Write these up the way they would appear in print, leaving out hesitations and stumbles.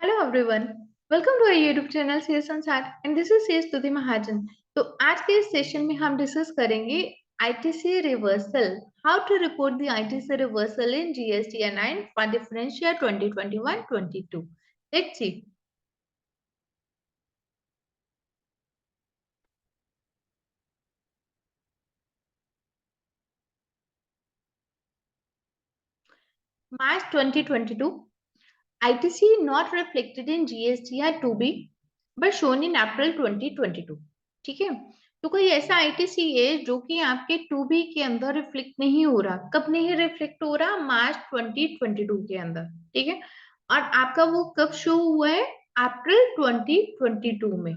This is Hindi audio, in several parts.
Hello everyone, welcome to our YouTube channel CS Sansar and this is CS Stuti Mahajan. तो आज के इस सेशन में हम डिस्कस करेंगे ITC reversal, how to report the ITC reversal in GST 9 for the financial year 2021-22। Let's see. March 2022, ITC not reflected in GSTR 2B but shown in April 2022। ठीक है, तो कोई ऐसा आईटीसी है जो कि आपके 2B के अंदर रिफ्लेक्ट नहीं हो रहा। कब नहीं रिफ्लेक्ट हो रहा? मार्च 2022 के अंदर। ठीक है, और आपका वो कब शो हुआ है? अप्रैल 2022 में।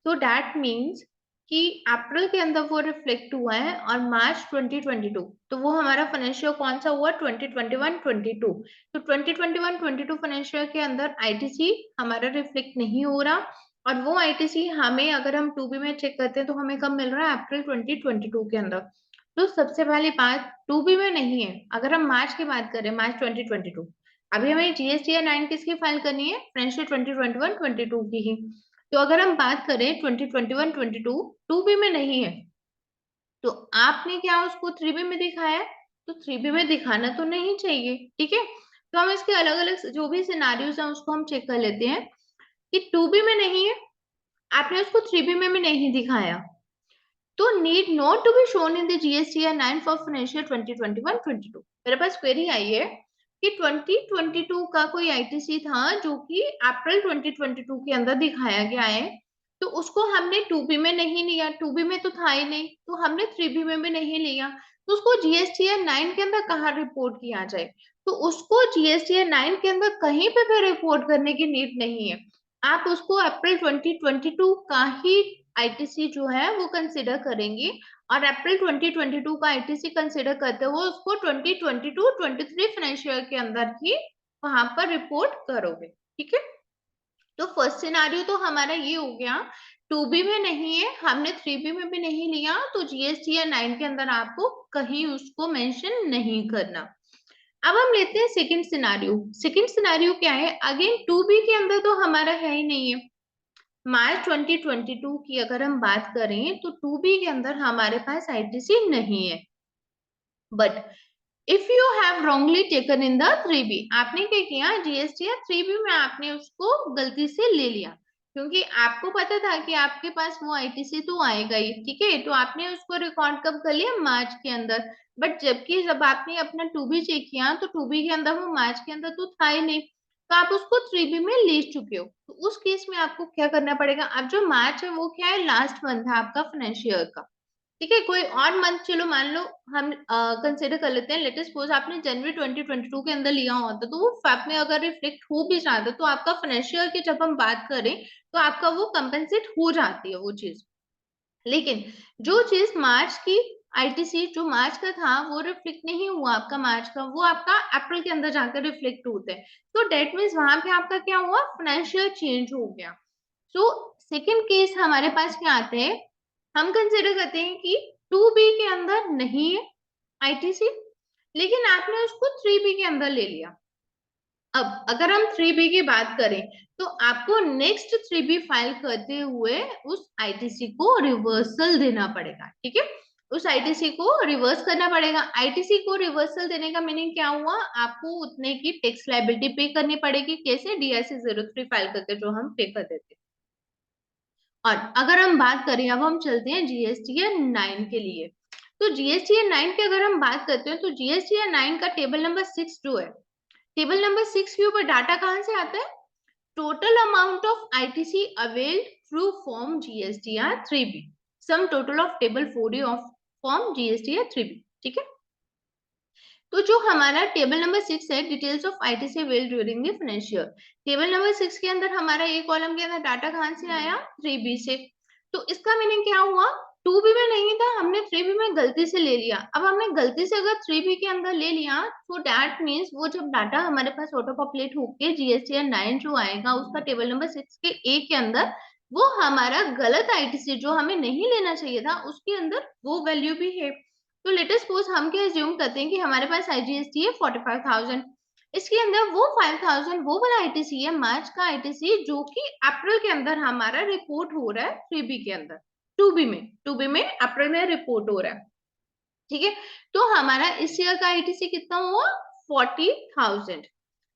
तो दैट मीन्स कि अप्रैल के अंदर वो रिफ्लेक्ट हुआ है और मार्च 2022, तो वो हमारा फाइनेंशियल कौन सा हुआ? 2021-22। तो 2021-22 फाइनेंशियल के अंदर आईटीसी हमारा रिफ्लेक्ट नहीं हो रहा, और वो आईटीसी हमें अगर हम 2B में चेक करते हैं तो हमें कब मिल रहा है? अप्रैल 2022 के अंदर। तो सबसे पहली बात, 2B में नहीं है। अगर हम मार्च की बात करें, मार्च 2022, अभी हमें जीएसटी 9 किसकी फाइल करनी है? फाइनेंशियल 2021-22 की ही। तो अगर हम बात करें 2021-22, 2B में नहीं है, तो आपने क्या उसको 3B में दिखाया है? तो 3B में दिखाना तो नहीं चाहिए। ठीक है, तो हम इसके अलग अलग जो भी सिनारियोज हैं उसको हम चेक कर लेते हैं कि 2B में नहीं है, आपने उसको 3B में भी नहीं दिखाया, तो need not to be shown in the GST 9 for financial 2021-22। मेरे पास क्वेरी आई है कि 2022 का कोई आईटीसी था जो कि अप्रैल 2022 के अंदर दिखाया गया है, तो उसको हमने 2B में नहीं लिया। 2B में तो था ही नहीं, तो हमने 3B में भी नहीं लिया, तो उसको जीएसटी 9 के अंदर कहाँ रिपोर्ट किया जाए? तो उसको जीएसटी 9 के अंदर कहीं पे भी रिपोर्ट करने की नीड नहीं है। आप उसको अप्रैल 2022 का ही आईटीसी जो है वो कंसिडर करेंगे, और अप्रैल 2022 का आईटीसी कंसिडर करते हुए उसको 2022-23 फाइनेंशियल के अंदर ही वहां पर रिपोर्ट करोगे। ठीक है, तो फर्स्ट सिनारियो तो हमारा ये हो गया, 2B में नहीं है, हमने 3B में भी नहीं लिया, तो जीएसटी 9 के अंदर आपको कहीं उसको मेंशन नहीं करना। अब हम लेते हैं सेकंड सिनारियो। सेकंड सिनारियो क्या है? अगेन 2B के अंदर तो हमारा है ही नहीं है। मार्च 2022 की अगर हम बात करें तो 2B के अंदर हमारे पास आईटीसी नहीं है। But if you have wrongly taken in the 3B, आपने क्या किया? जीएसटी या 3B में आपने उसको गलती से ले लिया, क्योंकि आपको पता था कि आपके पास वो आईटीसी तो आएगा ही। ठीक है, तो आपने उसको रिकॉर्ड कब कर लिया? मार्च के अंदर। बट जबकि जब आपने अपना 2B चेक किया तो 2B के अंदर वो मार्च के अंदर तो था ही नहीं, तो आप उसको 3B में ले चुके हो। तो उस केस में आपको क्या करना पड़ेगा? अब जो मार्च है वो क्या है? लास्ट मंथ है आपका फाइनेंशियल का। ठीक है, कोई और मंथ चलो मान लो हम कंसिडर कर लेते हैं। लेटेस्ट सपोज आपने जनवरी 2022 के अंदर लिया होता, तो वो फेब में अगर रिफ्लेक्ट हो भी जाता तो आपका फाइनेंशियल की जब हम बात करें तो आपका वो कंपेंसेट हो जाती है वो चीज। लेकिन जो चीज मार्च की आईटीसी जो मार्च का था वो रिफ्लेक्ट नहीं हुआ आपका मार्च का, वो आपका अप्रैल के अंदर जाकर रिफ्लेक्ट होता है। तो डेट मीन्स वहां पे आपका क्या हुआ? फाइनेंशियल चेंज हो गया। सो सेकेंड केस हमारे पास क्या आते हैं? हम कंसिडर करते हैं कि 2B के अंदर नहीं है आईटीसी, लेकिन आपने उसको 3B के अंदर ले लिया। अब अगर हम 3B की बात करें तो आपको नेक्स्ट 3B फाइल करते हुए उस आईटीसी को रिवर्सल देना पड़ेगा। ठीक है, उस आईटीसी को रिवर्स करना पड़ेगा। आईटीसी को रिवर्सल देने का मीनिंग क्या हुआ? आपको उतने की टैक्स लायबिलिटी पे करनी पड़ेगी। कैसे? DIC 03 फाइल करके जो हम पे कर देते हैं। और अगर हम बात करें, अब हम चलते हैं जीएसटीआर 9 के लिए। तो जीएसटीआर 9 की अगर हम बात करते हैं तो जीएसटीआर 9 का टेबल नंबर 6 जो है, टेबल नंबर 6 के ऊपर डाटा कहां से आता है? Total amount of ITC availed through form GSTR 3B, sum total of table 4D of form GSTR 3B। ठीक है, तो जो हमारा टेबल नंबर 6 है, details of ITC availed during the financial, table number 6 के अंदर हमारा ए कॉलम के अंदर डाटा कहां से आया? 3B से। तो इसका मीनिंग क्या हुआ? 2B में नहीं था, हमने 3B में गलती से ले लिया। अब हमने गलती से अगर 3B के अंदर ले लिया तो दैट मीन्स वो जब डाटा हमारे पास ऑटो पॉपुलेट होके जीएसटीआर 9 जो आएगा उसका टेबल नंबर 6 के ए के अंदर, वो हमारा गलत आईटीसी जो हमें नहीं लेना चाहिए था उसके अंदर वो वैल्यू भी है। तो लेटेस्ट सपोज हम क्या एज्यूम करते हैं कि हमारे पास आईजीएसटी है 45,000, इसके अंदर वो 5000 वो वाला आईटीसी है, मार्च का आईटीसी, जो कि अप्रैल के अंदर हमारा रिपोर्ट हो रहा है 3B के अंदर, 2B में अप्रैल में रिपोर्ट हो रहा है। ठीक है, तो हमारा इस ईयर का आईटीसी कितना हुआ 40,000।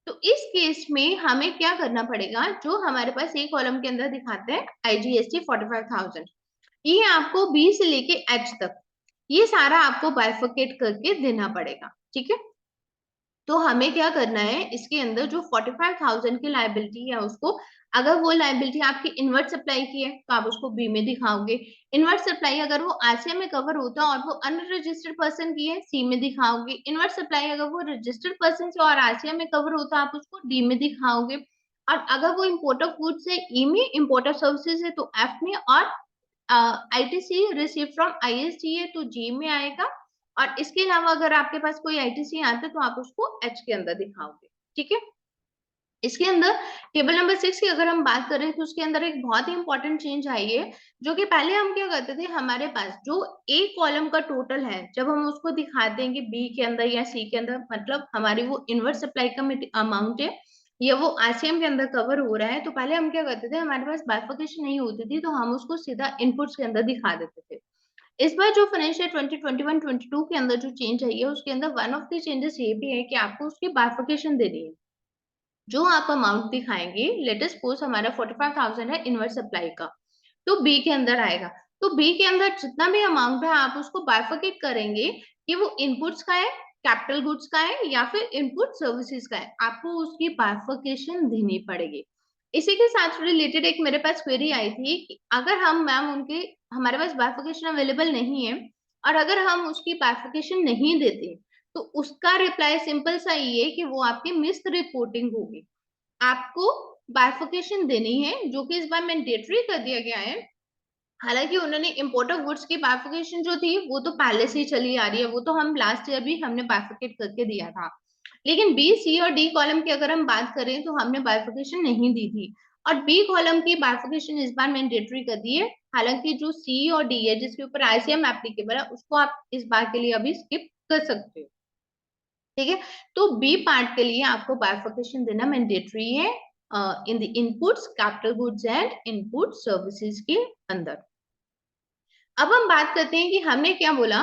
तो इस केस में हमें क्या करना पड़ेगा, जो हमारे पास एक कॉलम के अंदर दिखाते हैं आईजीएसटी 45,000, ये आपको बी से लेके एच तक ये सारा आपको बाइफरकेट करके देना पड़ेगा। ठीक है, तो हमें क्या करना है, इसके अंदर जो 45,000 की लाइबिलिटी है उसको, अगर वो लाइबिलिटी आपकी इनवर्ट सप्लाई की है तो आप उसको बी में दिखाओगे। इनवर्ट सप्लाई अगर वो आरसीएम में कवर होता है और वो अनरजिस्टर्ड पर्सन की है, सी में दिखाओगे। इनवर्ट सप्लाई अगर वो रजिस्टर्ड पर्सन से और आरसीएम में कवर होता है, आप उसको डी में दिखाओगे। और अगर वो इम्पोर्ट ऑफ गुड्स है ई में, इम्पोर्ट ऑफ सर्विसेज है तो एफ में, और आईटीसी रिसीव फ्रॉम आईएसटी है तो जी में आएगा। और इसके अलावा अगर आपके पास कोई आईटीसी आता है तो आप उसको एच के अंदर दिखाओगे। ठीक है, इसके अंदर टेबल नंबर 6 की अगर हम बात करें तो उसके अंदर एक बहुत ही इंपॉर्टेंट चेंज आई है, जो कि पहले हम क्या करते थे, हमारे पास जो ए कॉलम का टोटल है जब हम उसको दिखाते हैं कि बी के अंदर या सी के अंदर, मतलब हमारी वो इनवर्ट सप्लाई का अमाउंट है या वो आरसीएम के अंदर कवर हो रहा है, तो पहले हम क्या करते थे, हमारे पास बाइफर्केशन नहीं होती थी तो हम उसको सीधा इनपुट्स के अंदर दिखा देते थे। इस बार जो फाइनेंशियल 2021-22 के अंदर जो चेंज आई है, उसके अंदर वन ऑफ द चेंजेस ये भी है कि आपको उसकी बाइफर्केशन देनी है। जो आप अमाउंट दिखाएंगे, लेटेस्ट सपोज हमारा 45,000 है इनवर्ट सप्लाई का, तो बी के अंदर आएगा। तो बी के अंदर जितना भी अमाउंट है आप उसको बाइफर्केट करेंगे कि वो इनपुट्स का है, कैपिटल गुड्स का है या फिर इनपुट सर्विसेज का है, आपको उसकी बाइफर्केशन देनी पड़ेगी। इसी के साथ रिलेटेड एक मेरे पास क्वेरी आई थी कि अगर हम मैम उनके हमारे पास बाइफर्केशन अवेलेबल नहीं है और अगर हम उसकी बाइफर्केशन नहीं देते, तो उसका रिप्लाई सिंपल सा ये है कि वो आपकी मिस रिपोर्टिंग होगी। आपको बाइफर्केशन देनी है, जो कि इस बार मैंडेटरी कर दिया गया है। हालांकि उन्होंने इम्पोर्ट ऑफ गुड्स की बाइफर्केशन जो थी वो तो पहले से ही चली आ रही है, वो तो हम लास्ट ईयर भी हमने बाइफर्केट करके दिया था। लेकिन बी सी और डी कॉलम की अगर हम बात करें तो हमने बाइफर्केशन नहीं दी थी, और बी कॉलम की बाइफर्केशन इस बार मैंडेटरी कर दी है। हालांकि जो सी और डी है जिसके ऊपर आईसीएम एप्लीकेबल है, उसको आप इस बार के लिए अभी स्किप कर सकते हो। ठीक है, तो बी पार्ट के लिए आपको बाइफर्केशन देना मैंडेटरी है in the inputs, capital goods and input services के अंदर। अब हम बात करते हैं कि हमने क्या बोला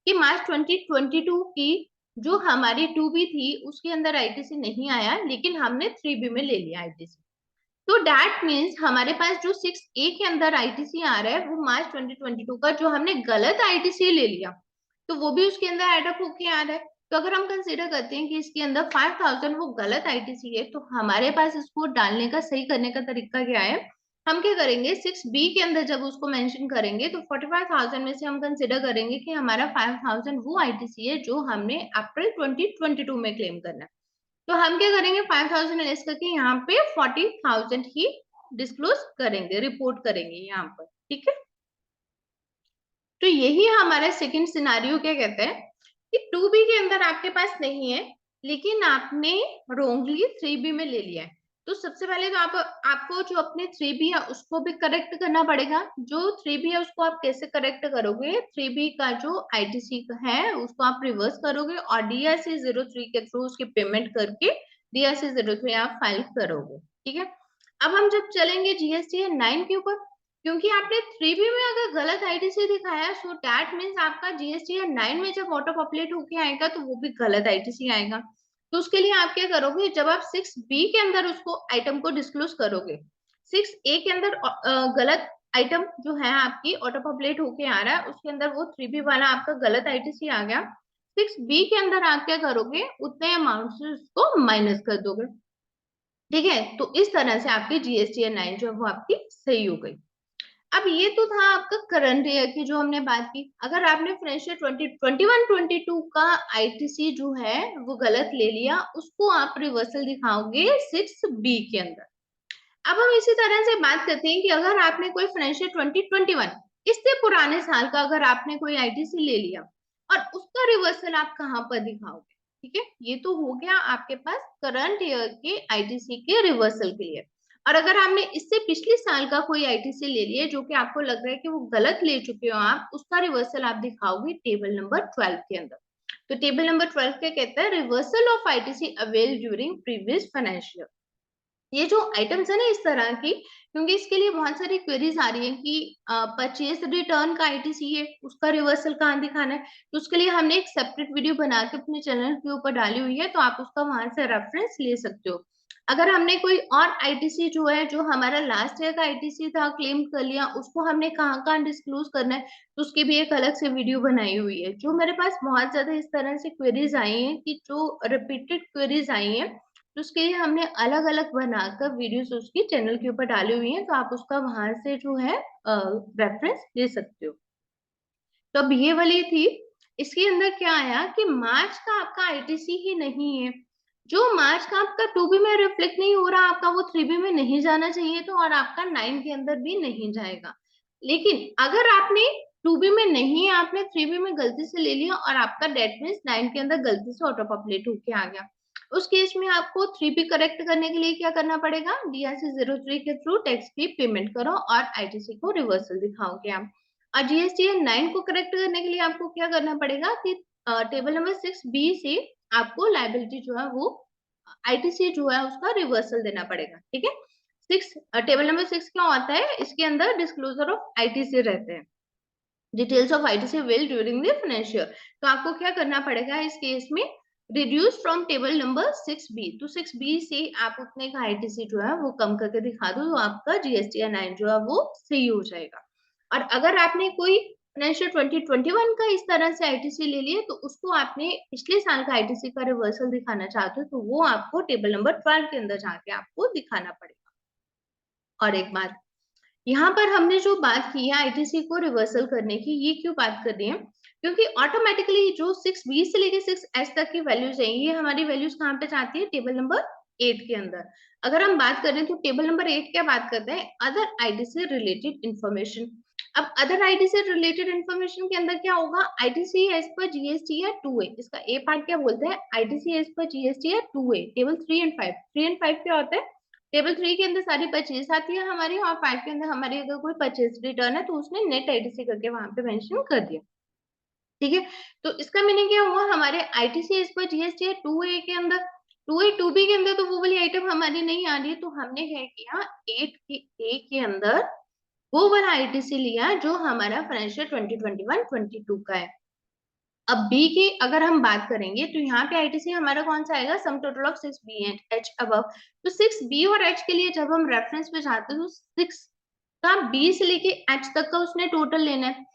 कि मार्च 2022 की जो हमारी 2B थी उसके अंदर आईटीसी नहीं आया, लेकिन हमने 3B में ले लिया आईटीसी। तो दैट मीन्स हमारे पास जो 6A के अंदर आईटीसी आ रहा है वो मार्च 2022 का जो हमने गलत आईटीसी ले लिया, तो वो भी उसके अंदर एडअप होके आ रहा है। तो अगर हम कंसीडर करते हैं कि इसके अंदर 5000 वो गलत आईटीसी है, तो हमारे पास इसको डालने का सही करने का तरीका क्या है, हम क्या करेंगे 6B के अंदर जब उसको मेंशन करेंगे तो 45,000 में से हम कंसीडर करेंगे कि हमारा 5000 वो आईटीसी है जो हमने अप्रैल 2022 में क्लेम करना है। तो हम क्या करेंगे 5000 लेस करके यहाँ पे 40,000 ही डिस्क्लोज करेंगे, रिपोर्ट करेंगे यहाँ पर। ठीक है, तो यही हमारा सेकंड सिनारियो क्या कहते हैं कि 2B के अंदर आपके पास नहीं है लेकिन आपने रोंगली 3B में ले लिया है। तो सबसे पहले तो आपको जो अपने 3B है उसको भी करेक्ट करना पड़ेगा। जो 3B है उसको आप कैसे करेक्ट करोगे, 3B का जो आईटीसी है उसको आप रिवर्स करोगे और DRC 03 के थ्रू उसकी पेमेंट करके DRC 03 आप फाइल करोगे। ठीक है, अब हम जब चलेंगे GST 9 के ऊपर, क्योंकि आपने 3B में अगर गलत आईटीसी दिखाया सो दैट मीन्स आपका जीएसटी 9 में जब ऑटो पॉपुलेट होके आएगा तो वो भी गलत आईटीसी आएगा। तो उसके लिए आप क्या करोगे, जब आप 6B के अंदर उसको आइटम को डिस्क्लोज करोगे, 6A के अंदर गलत आइटम जो है आपकी ऑटो पॉपुलेट होके आ रहा है उसके अंदर वो 3B वाला आपका गलत आईटीसी आ गया, 6B के अंदर आप क्या करोगे उतने अमाउंट से उसको माइनस कर दोगे। ठीक है, तो इस तरह से आपकी जीएसटी 9 जो है वो आपकी सही हो गई। अब ये तो था आपका करंट ईयर की जो हमने बात की। अगर आपने फाइनेंशियल 2021-22 का आईटीसी जो है वो गलत ले लिया, उसको आप रिवर्सल दिखाओगे 6B के अंदर। अब हम इसी तरह से बात करते हैं कि अगर आपने कोई फाइनेंशियल 2021 इससे पुराने साल का अगर आपने कोई आईटीसी ले लिया और उसका रिवर्सल आप कहाँ पर दिखाओगे। ठीक है, ये तो हो गया आपके पास करंट ईयर के आईटीसी के रिवर्सल के लिए। और अगर आपने इससे पिछले साल का कोई आईटीसी ले लिया जो कि आपको लग रहा है कि वो गलत ले चुके हो आप, उसका रिवर्सल आप दिखाओगे टेबल नंबर 12 के अंदर। तो टेबल नंबर 12 क्या कहता है, reversal of ITC avail during previous financial. ये जो आइटम्स है ना इस तरह की, क्योंकि इसके लिए बहुत सारी क्वेरीज आ रही है कि परचेज रिटर्न का आईटीसी है, उसका रिवर्सल कहाँ दिखाना है, तो उसके लिए हमने एक सेपरेट वीडियो बना के अपने चैनल के ऊपर डाली हुई है, तो आप उसका वहां से रेफरेंस ले सकते हो। अगर हमने कोई और आईटीसी जो है, जो हमारा लास्ट ईयर का आईटीसी था, क्लेम कर लिया, उसको हमने कहाँ कहाँ डिस्क्लोज करना है, तो उसकी भी एक अलग से वीडियो बनाई हुई है। जो मेरे पास बहुत ज्यादा इस तरह से क्वेरीज आई हैं कि जो रिपीटेड क्वेरीज आई हैं, तो उसके लिए हमने अलग अलग बनाकर वीडियोस उसकी चैनल के ऊपर डाली हुई हैं, तो आप उसका वहां से जो है रेफरेंस ले सकते हो। तो अब ये वाली थी। इसके अंदर क्या आया कि मार्च का आपका आईटीसी ही नहीं है, जो मार्च का आपका 2B में रिफ्लेक्ट नहीं हो रहा, आपका वो 3B में नहीं जाना चाहिए, तो और आपका 9 के अंदर भी नहीं जाएगा। लेकिन अगर आपने 2B में नहीं, आपने 3B में गलती से ले लिया और आपका डेट मीन्स 9 के अंदर गलती से ऑटो पॉपुलेट होके आ गया, उस केस में आपको 3B करेक्ट करने के लिए क्या करना पड़ेगा, DRC 03 के थ्रू टैक्स की पेमेंट करो और आईटीसी को रिवर्सल दिखाओगे आप। और जीएसटी 9 को करेक्ट करने के लिए आपको क्या करना पड़ेगा कि टेबल नंबर 6B से आपको लाइबिलिटी जो है वो आईटीसी जो है उसका रिवर्सल देना पड़ेगा। ठीक है, टेबल नंबर 6 क्या होता है, इसके अंदर डिस्क्लोजर ऑफ आईटीसी रहते हैं, details of ITC will during the financial. तो आपको क्या करना पड़ेगा इस केस में, reduce from table number 6B, तो 6B से आप उतने का आईटीसी जो है वो कम करके दिखा दो, तो आपका जीएसटी 9 जो है वो सही हो जाएगा। और अगर आपने कोई फाइनेंशियल 2021 का इस तरह से आईटीसी ले लिए, तो उसको आपने पिछले साल का आईटीसी का रिवर्सल दिखाना चाहते हो, तो वो आपको टेबल नंबर 12 के अंदर जाके आपको दिखाना पड़ेगा। और एक बात, यहाँ पर हमने जो बात की है आईटीसी को रिवर्सल करने की, ये क्यों बात कर रही है, क्योंकि ऑटोमेटिकली जो 6B से लेके 6S तक की वैल्यूज है, ये हमारी वैल्यूज कहाँ पे जाती है, टेबल नंबर 8 के अंदर। अगर हम बात करें तो टेबल नंबर 8 क्या बात करता है, अदर आईटीसी रिलेटेड इंफॉर्मेशन। अब अदर आईटीसी रिलेटेड इंफॉर्मेशन के अंदर क्या होगा, आईटीसी एज पर जीएसटी या 2A, इसका ए पार्ट क्या बोलते हैं, आईटीसी एज पर जीएसटी या 2A, टेबल 3 एंड 5 क्या होता है, टेबल 3 के अंदर सारी परचेज आती है हमारी, और 5 के अंदर हमारी अगर कोई परचेज रिटर्न है तो उसने नेट आईटीसी करके वहां पे मेंशन कर दिया। ठीक है, तो इसका मीनिंग क्या हुआ, हमारे आईटीसी एज पर जीएसटी है 2A के अंदर, 2A 2B के अंदर तो वो वाली आइटम हमारी नहीं आ रही है, तो हमने क्या किया, 8 के A के अंदर वो वाला आईटीसी लिया जो हमारा फाइनेंशियल 2021-22 का है। अब बी की अगर हम बात करेंगे तो यहाँ पे आईटीसी हमारा कौन सा आएगा, sum total of 6B and H above. तो 6B और H के लिए जब हम रेफरेंस पे जाते हैं तो 6 का B से लेके H तक का उसने टोटल लेना है।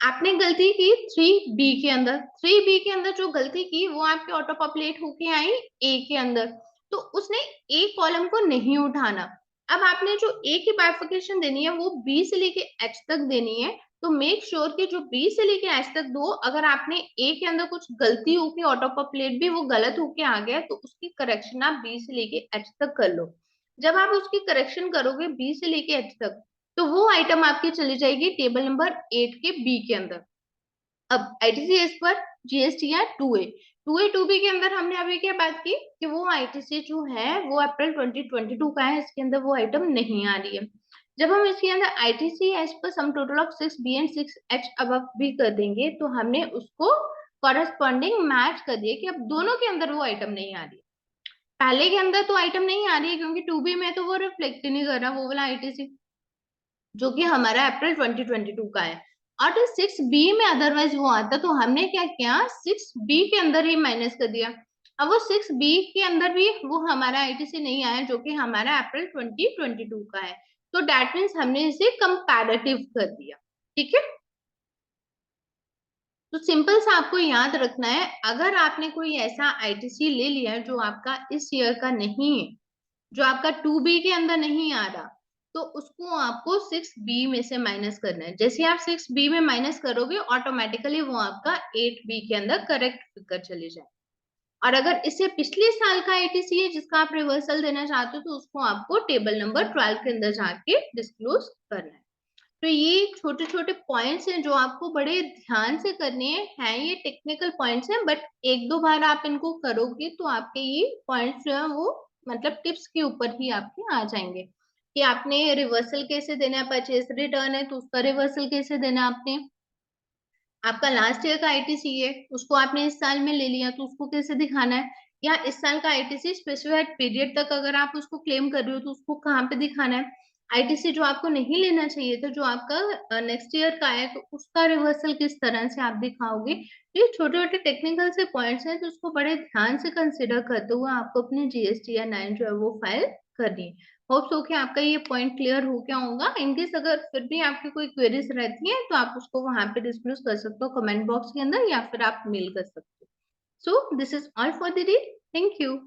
आपने गलती की 3B के अंदर, 3B के अंदर जो गलती की वो आपके ऑटो पॉपुलेट होके आई A के अंदर, तो उसने A कॉलम को नहीं उठाना। अब आपने जो A की बाइफिकेशन देनी है वो B से लेके H तक देनी है, तो मेक श्योर कि जो B से लेके H तक दो, अगर आपने A के अंदर कुछ गलती होके ऑटो पॉपुलेट भी वो गलत होके आ गया, तो उसकी करेक्शन आप B से लेके H तक कर लो। जब आप उसकी करेक्शन करोगे B से लेके H तक, तो वो आइटम आपकी चली जाएगी टेबल नंबर 8 के B के अंदर। अब आईटीसी एज पर जीएसटी है 2A, 2A 2B के अंदर हमने अभी क्या बात की कि वो आईटीसी जो है वो अप्रैल 2022 का है, इसके अंदर वो आइटम नहीं आ रही है। जब हम इसके अंदर ITC as per sum total of 6B and 6H अब भी कर देंगे, तो हमने उसको कॉरेस्पॉन्डिंग मैच कर दिया कि अब दोनों के अंदर वो आइटम नहीं आ रही है। पहले के अंदर तो आइटम नहीं आ रही है क्योंकि 2B में तो वो रिफ्लेक्ट नहीं कर रहा वो वाला आईटीसी, जो कि हमारा अप्रैल 2022 का है। और 6B में अदरवाइज वो आता, तो हमने क्या किया, 6B के अंदर ही माइनस कर दिया। अब वो 6B के अंदर भी वो हमारा आईटीसी नहीं आया, जो कि हमारा अप्रैल 2022 का है, तो दैट मीन्स हमने इसे कंपैरेटिव कर दिया। ठीक है, तो सिंपल सा आपको याद रखना है, अगर आपने कोई ऐसा आईटीसी ले लिया जो आपका इस ईयर का नहीं है, जो आपका 2B के अंदर नहीं आ रहा, तो उसको आपको 6B में से माइनस करना है। जैसे आप 6B में माइनस करोगे, ऑटोमेटिकली वो आपका 8B के अंदर करेक्ट फिगर चले जाए। और अगर इससे पिछले साल का आईटीसी है जिसका आप रिवर्सल देना चाहते हो, तो उसको आपको टेबल नंबर 12 के अंदर जाके डिस्क्लोज करना है। तो ये छोटे छोटे पॉइंट्स हैं जो आपको बड़े ध्यान से करने हैं ये टेक्निकल पॉइंट्स हैं, बट एक दो बार आप इनको करोगे तो आपके ये पॉइंट्स जो है वो मतलब टिप्स के ऊपर ही आपके आ जाएंगे कि आपने रिवर्सल कैसे देना है, परचेज रिटर्न है तो उसका रिवर्सल कैसे देना है आपने, आपका लास्ट ईयर का आईटीसी है, उसको आपने इस साल में ले लिया, तो उसको कैसे दिखाना है, या इस साल का आईटीसी स्पेसिफाइड पीरियड तक अगर आप उसको क्लेम कर रहे हो तो उसको कहाँ पे दिखाना है। आईटीसी जो आपको नहीं लेना चाहिए था, जो आपका नेक्स्ट ईयर का है, तो उसका रिवर्सल किस तरह से आप दिखाओगे। तो ये छोटे छोटे टेक्निकल से पॉइंट्स हैं, तो उसको बड़े ध्यान से कंसिडर करते हुए आपको अपने जीएसटी या 9 जो है वो फाइल करनी है। होप सो कि आपका ये पॉइंट क्लियर हो गया होगा। इनकेस अगर फिर भी आपकी कोई क्वेरीज रहती है तो आप उसको वहां पे डिस्क्लोज कर सकते हो कमेंट बॉक्स के अंदर, या फिर आप मेल कर सकते हो। So this is all for the day. Thank you.